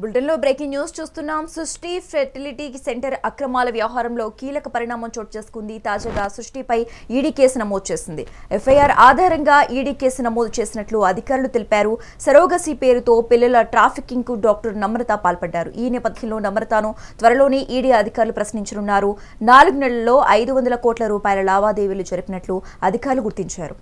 బులెటిన్లో breaking news చూస్తున్నాం. సృష్టి ఫెర్టిలిటీ సెంటర్ అక్రమాల వ్యవహారంలో కీలక పరిణామం చోటు చేసుకుంది. తాజాగా సృష్టిపై ఈడీ కేసు నమోదు చేసింది. ఎఫ్ఐఆర్ ఆధారంగా ఈడీ కేసు నమోదు చేసినట్లు అధికారులు తెలిపారు. సరోగసీ పేరుతో పిల్లల ట్రాఫికింగ్ కు డాక్టర్ నమ్రత పాల్పడ్డారు. ఈ నేపథ్యంలో నమ్రతను త్వరలోనే ఈడీ అధికారులు ప్రశ్నించనున్నారు. 4 నెలల్లో 500 కోట్ల రూపాయల లావాదేవీలు జరిపినట్లు అధికారులు గుర్తించారు.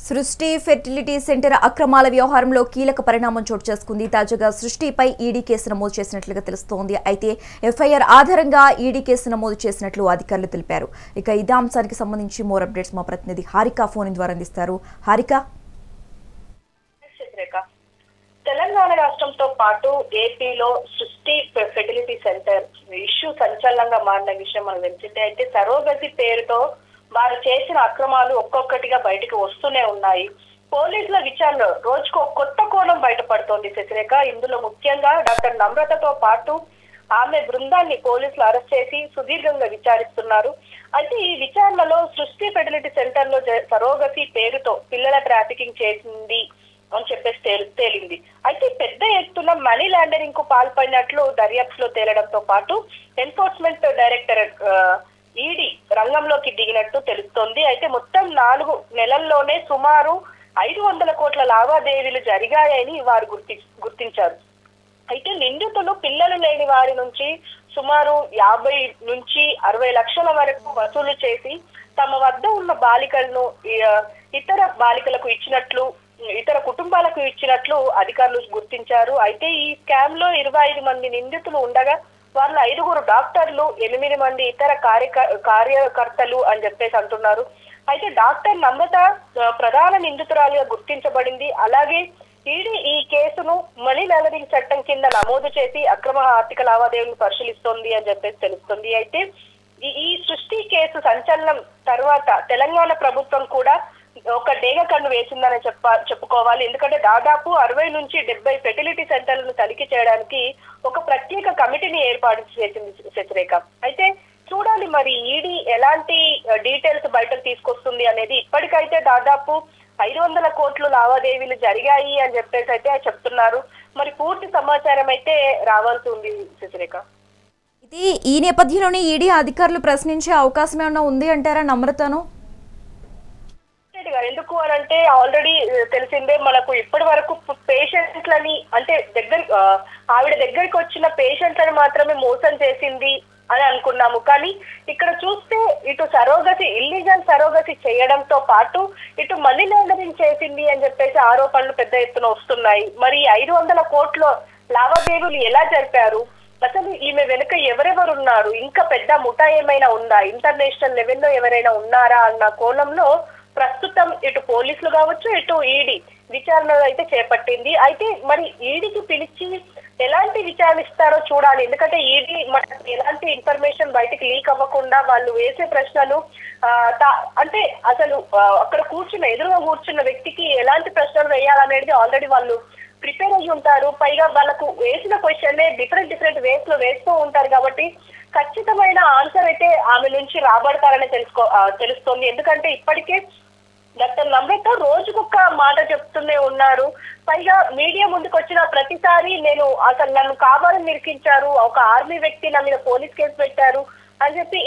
సృష్టి ఫెర్టిలిటీ సెంటర్ అక్రమాల వ్యవహారంలో కీలక పరిణామం చోటు చేసుకుంది. తాజాగా సృష్టిపై ఈడీ కేసు నమోదు చేసినట్లుగా తెలుస్తోంది. అయితే ఎఫ్ఐఆర్ ఆధారంగా ఈడీ కేసు నమోదు చేసినట్లు అధికారులు తెలిపారు. ఇక ఇదే అంశానికి సంబంధించి మోర్ అప్డేట్స్ మా ప్రతినిధి హారిక ఫోన్ ద్వారా అందిస్తారు. హారిక, తెలంగాణ రాష్ట్రంతో పాటు ఏపీలో సృష్టి ఫెర్టిలిటీ సెంటర్ ఇష్యూ సంచలనంగా మారిన విషయం మనకు తెలిసిందే. అయితే సరోగసి పేరుతో వారు చేసిన అక్రమాలు ఒక్కొక్కటిగా బయటకు వస్తూనే ఉన్నాయి. పోలీసుల విచారణ రోజుకు కొత్త కోణం బయటపడుతోంది శశిరేఖ. ఇందులో ముఖ్యంగా డాక్టర్ నమ్రతతో పాటు ఆమె బృందాన్ని పోలీసులు అరెస్ట్ చేసి సుదీర్ఘంగా విచారిస్తున్నారు. అయితే ఈ విచారణలో సృష్టి ఫెర్టిలిటీ సెంటర్ లో సరోగసి పేరుతో పిల్లల ట్రాఫికింగ్ చేసింది అని చెప్పేసి తేలింది. అయితే పెద్ద ఎత్తున మనీ లాండరింగ్ కు పాల్పడినట్లు దర్యాప్తులో తేలడంతో పాటు ఎన్ఫోర్స్మెంట్ డైరెక్టరేట్ ఈడీ రంగంలోకి దిగినట్టు తెలుస్తోంది. అయితే మొత్తం 4 నెలల్లోనే సుమారు 500 కోట్ల లావాదేవీలు జరిగాయని వారు గుర్తించారు. అయితే నిందితులు పిల్లలు లేని వారి నుంచి సుమారు 50 నుంచి 60 లక్షల వరకు వసూలు చేసి తమ వద్ద ఉన్న బాలికలను ఇతర బాలికలకు ఇచ్చినట్లు, ఇతర కుటుంబాలకు ఇచ్చినట్లు అధికారులు గుర్తించారు. అయితే ఈ స్కామ్ లో 25 మంది నిందితులు ఉండగా వాళ్ళ 5 డాక్టర్లు, 8 మంది ఇతర కార్యకర్తలు అని చెప్పేసి అంటున్నారు. అయితే డాక్టర్ నమ్రత ప్రధాన నిందితురాలుగా గుర్తించబడింది. అలాగే ఈడీ ఈ కేసును మనీ లాండరింగ్ చట్టం కింద నమోదు చేసి అక్రమ ఆర్థిక లావాదేవీలను పరిశీలిస్తోంది అని చెప్పేసి తెలుస్తుంది. అయితే ఈ సృష్టి కేసు సంచలనం తర్వాత తెలంగాణ ప్రభుత్వం కూడా ఒక డేగ కన్ను వేసిందని చెప్పుకోవాలి. ఎందుకంటే దాదాపు 60 నుంచి 70 ఫెర్టిలిటీ సెంటర్లను తనిఖీ చేయడానికి ఒక ప్రత్యేక కమిటీని ఏర్పాటు చేసింది శశిరేఖ. అయితే చూడాలి మరి ఈడీ ఎలాంటి డీటెయిల్స్ బయటకు తీసుకొస్తుంది అనేది. ఇప్పటికైతే దాదాపు 500 కోట్లు లావాదేవీలు జరిగాయి అని చెప్పేసి అయితే చెప్తున్నారు. మరి పూర్తి సమాచారం అయితే రావాల్సి ఉంది శశిరేఖ. ఇది ఈ నేపథ్యంలోనే ఈడీ అధికారులు ప్రశ్నించే అవకాశం ఏమైనా ఉంది అంటారా నమ్రతను? ఎందుకు అని అంటే ఆల్రెడీ తెలిసిందే మనకు ఇప్పటి వరకు పేషెంట్లని అంటే ఆవిడ దగ్గరికి వచ్చిన పేషెంట్లను మాత్రమే మోసం చేసింది అని అనుకున్నాము. కానీ ఇక్కడ చూస్తే ఇటు సరోగసి, ఇల్లీగల్ సరోగసి చేయడంతో పాటు ఇటు మనీ లాండరింగ్ చేసింది అని చెప్పేసి ఆరోపణలు పెద్ద ఎత్తున వస్తున్నాయి. మరి 500 కోట్ల లావాదేవీలు ఎలా జరిపారు, అసలు ఈమె వెనుక ఎవరెవరు ఉన్నారు, ఇంకా పెద్ద ముఠా ఏమైనా ఉందా, ఇంటర్నేషనల్ లెవెల్లో ఎవరైనా ఉన్నారా అన్న కోణంలో ప్రస్తుతం ఇటు పోలీసులు కావచ్చు, ఇటు ఈడీ విచారణలు అయితే చేపట్టింది. అయితే మరి ఈడీకి పిలిచి ఎలాంటి విచారణ ఇస్తారో చూడాలి. ఎందుకంటే ఈడీ మనకు ఎలాంటి ఇన్ఫర్మేషన్ బయటికి లీక్ అవ్వకుండా వాళ్ళు వేసే ప్రశ్నలు అంటే అసలు అక్కడ ఎదురుగా కూర్చున్న వ్యక్తికి ఎలాంటి ప్రశ్నలు వేయాలనేది ఆల్రెడీ వాళ్ళు ప్రిపేర్ అయ్యి ఉంటారు. పైగా వాళ్ళకు వేసిన క్వశ్చన్ డిఫరెంట్ వేస్ లో వేస్తూ ఉంటారు. కాబట్టి ఖచ్చితమైన ఆన్సర్ అయితే ఆమె నుంచి రాబడతారని తెలుస్తోంది. ఎందుకంటే ఇప్పటికే డాక్టర్ నమ్రత రోజుకొక మాట చెప్తూనే ఉన్నారు. పైగా మీడియా ముందుకు వచ్చిన ప్రతిసారి అసలు నన్ను కావాలని నిరికించారు, ఒక ఆర్మీ వ్యక్తి నా మీద పోలీస్ కేసు పెట్టారు అని చెప్పి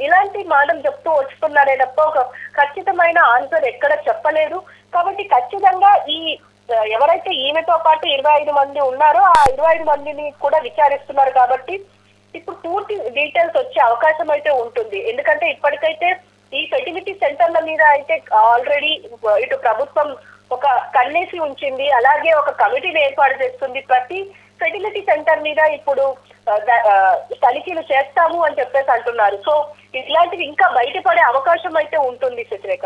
ఇలాంటి మాటలు చెప్తూ వస్తున్నారే తప్ప ఒక ఖచ్చితమైన ఆన్సర్ ఎక్కడ చెప్పలేదు. కాబట్టి ఖచ్చితంగా ఎవరైతే ఈమెతో పాటు 25 మంది ఉన్నారో ఆ 25 మందిని కూడా విచారిస్తున్నారు. కాబట్టి ఇప్పుడు పూర్తి డీటెయిల్స్ వచ్చే అవకాశం అయితే ఉంటుంది. ఎందుకంటే ఇప్పటికైతే ఈ ఫెర్టిలిటీ సెంటర్ల మీద అయితే ఆల్రెడీ ఇటు ప్రభుత్వం ఒక కన్నేసి ఉంచింది. అలాగే ఒక కమిటీని ఏర్పాటు చేస్తుంది. ప్రతి ఫెర్టిలిటీ సెంటర్ మీద ఇప్పుడు తనిఖీలు చేస్తాము అని చెప్పేసి అంటున్నారు. సో ఇట్లాంటివి ఇంకా బయటపడే అవకాశం అయితే ఉంటుంది శశిరేఖ.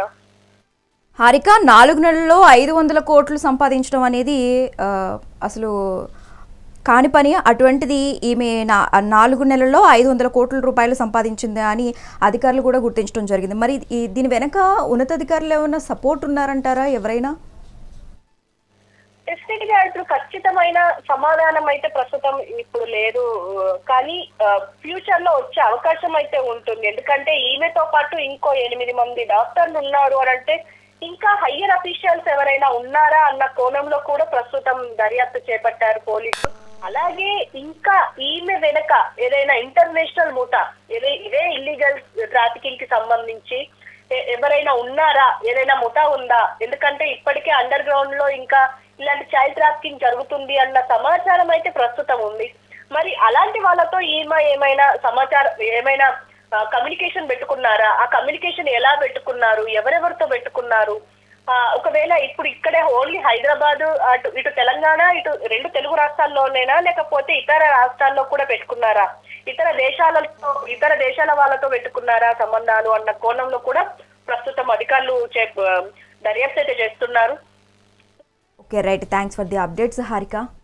హారిక, 4 నెలల్లో 500 కోట్లు సంపాదించడం అనేది అసలు కాని పని. అటువంటిది ఈమె 4 నెలల్లో 500 కోట్ల రూపాయలు సంపాదించింది అని అధికారులు కూడా గుర్తించడం జరిగింది. మరి దీని వెనక ఉన్నతాధికారులు ఏమైనా సపోర్ట్ ఉన్నారంటారా ఎవరైనా? డెఫినెట్ గా ఇప్పుడు ఖచ్చితమైన సమాధానం అయితే ప్రస్తుతం ఇప్పుడు లేదు, కానీ ఫ్యూచర్ లో వచ్చే అవకాశం అయితే ఉంటుంది. ఎందుకంటే ఈమెతో పాటు ఇంకో 8 మంది డాక్టర్లు ఉన్నారు అని అంటే ఇంకా హయ్యర్ అఫీషియల్స్ ఎవరైనా ఉన్నారా అన్న కోణంలో కూడా ప్రస్తుతం దర్యాప్తు చేపట్టారు పోలీసులు. అలాగే ఇంకా ఈమె వెనక ఏదైనా ఇంటర్నేషనల్ ముఠా ఇదే ఇల్లీగల్ ట్రాఫికింగ్ కి సంబంధించి ఎవరైనా ఉన్నారా, ఏదైనా ముఠా ఉందా? ఎందుకంటే ఇప్పటికే అండర్ గ్రౌండ్ లో ఇంకా ఇలాంటి చైల్డ్ ట్రాఫికింగ్ జరుగుతుంది అన్న సమాచారం అయితే ప్రస్తుతం ఉంది. మరి అలాంటి వాళ్ళతో ఏమైనా సమాచారం ఏమైనా కమ్యూనికేషన్ పెట్టుకున్నారా? ఆ కమ్యూనికేషన్ ఎలా పెట్టుకున్నారు, ఎవరెవరితో పెట్టుకున్నారు? ఒకవేళ ఇప్పుడు ఇక్కడే ఓన్లీ హైదరాబాద్ ఇటు తెలంగాణ ఇటు 2 తెలుగు రాష్ట్రాల్లోనేనా, లేకపోతే ఇతర రాష్ట్రాల్లో కూడా పెట్టుకున్నారా? ఇతర దేశాల వాళ్ళతో పెట్టుకున్నారా సంబంధాలు అన్న కోణంలో కూడా ప్రస్తుతం అధికారులు దర్యాప్తు అయితే చేస్తున్నారు. Okay, right. Thanks for the updates Harika.